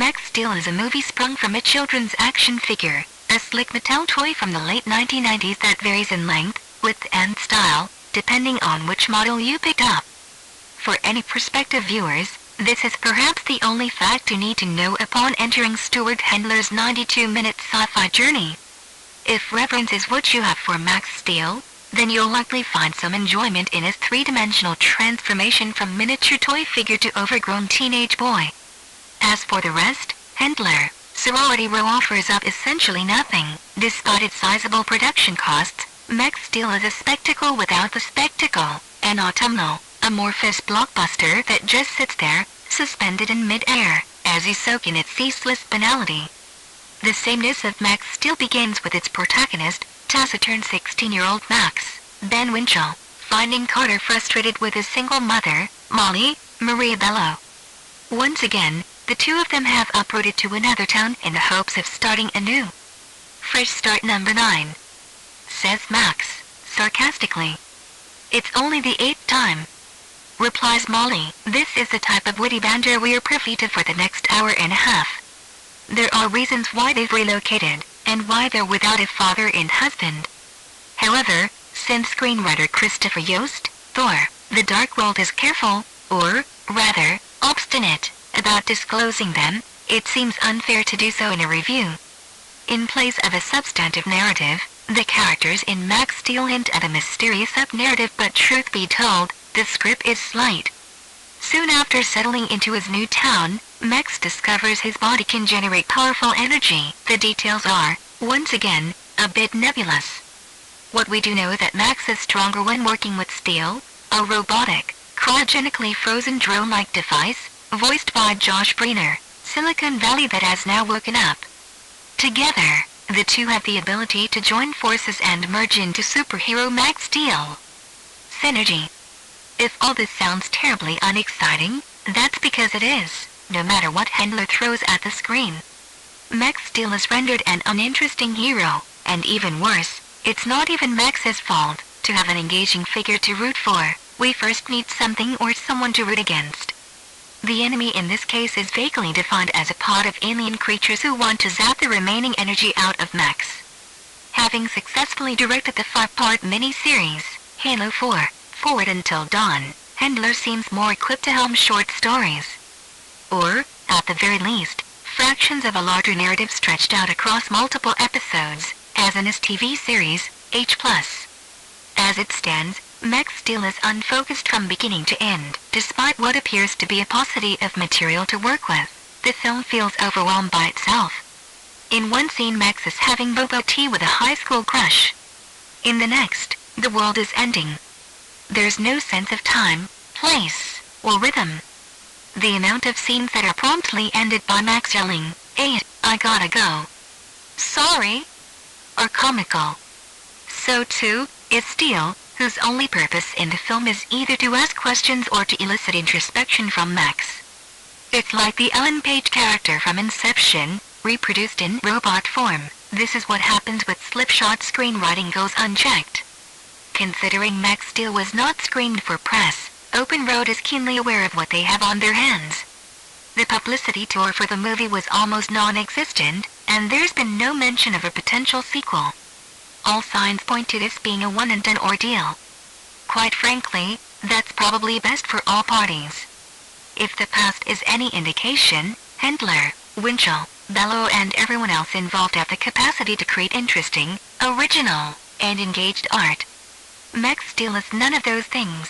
Max Steel is a movie sprung from a children's action figure, a slick Mattel toy from the late 1990s that varies in length, width and style, depending on which model you picked up. For any prospective viewers, this is perhaps the only fact you need to know upon entering Stewart Hendler's 92-minute sci-fi journey. If reverence is what you have for Max Steel, then you'll likely find some enjoyment in his three-dimensional transformation from miniature toy figure to overgrown teenage boy. As for the rest, Hendler, Sorority Row offers up essentially nothing. Despite its sizable production costs, Max Steel is a spectacle without the spectacle, an autumnal, amorphous blockbuster that just sits there, suspended in mid-air, as you soak in its ceaseless banality. The sameness of Max Steel begins with its protagonist, taciturn 16-year-old Max, Ben Winchell, finding Carter frustrated with his single mother, Molly, Maria Bello. Once again, the two of them have uprooted to another town in the hopes of starting anew. Fresh start number 9. Says Max, sarcastically. It's only the 8th time. Replies Molly, this is the type of witty banter we're privy to for the next hour and a half. There are reasons why they've relocated, and why they're without a father and husband. However, since screenwriter Christopher Yost, Thor, The Dark World is careful, or, rather, obstinate, about disclosing them, it seems unfair to do so in a review. In place of a substantive narrative, the characters in Max Steel hint at a mysterious sub-narrative, but truth be told, the script is slight. Soon after settling into his new town, Max discovers his body can generate powerful energy. The details are, once again, a bit nebulous. What we do know is that Max is stronger when working with Steel, a robotic, cryogenically frozen drone-like device, voiced by Josh Breener, Silicon Valley that has now woken up. Together, the two have the ability to join forces and merge into superhero Max Steel. Synergy. If all this sounds terribly unexciting, that's because it is, no matter what Hendler throws at the screen. Max Steel is rendered an uninteresting hero, and even worse, it's not even Max's fault. To have an engaging figure to root for, we first need something or someone to root against. The enemy in this case is vaguely defined as a pod of alien creatures who want to zap the remaining energy out of Max. Having successfully directed the 5-part mini-series, Halo 4, Forward Until Dawn, Hendler seems more equipped to helm short stories. Or, at the very least, fractions of a larger narrative stretched out across multiple episodes, as in his TV series, H+. As it stands, Max Steel is unfocused from beginning to end. Despite what appears to be a paucity of material to work with, the film feels overwhelmed by itself. In one scene, Max is having boba tea with a high school crush. In the next, the world is ending. There's no sense of time, place, or rhythm. The amount of scenes that are promptly ended by Max yelling, "Hey, I gotta go. Sorry," are comical. So too, is Steel, whose only purpose in the film is either to ask questions or to elicit introspection from Max. It's like the Ellen Page character from Inception, reproduced in robot form. This is what happens with slipshod screenwriting goes unchecked. Considering Max Steel was not screened for press, Open Road is keenly aware of what they have on their hands. The publicity tour for the movie was almost non-existent, and there's been no mention of a potential sequel. All signs point to this being a one-and-done ordeal. Quite frankly, that's probably best for all parties. If the past is any indication, Hendler, Winchell, Bello and everyone else involved have the capacity to create interesting, original, and engaged art. Max Steel is none of those things.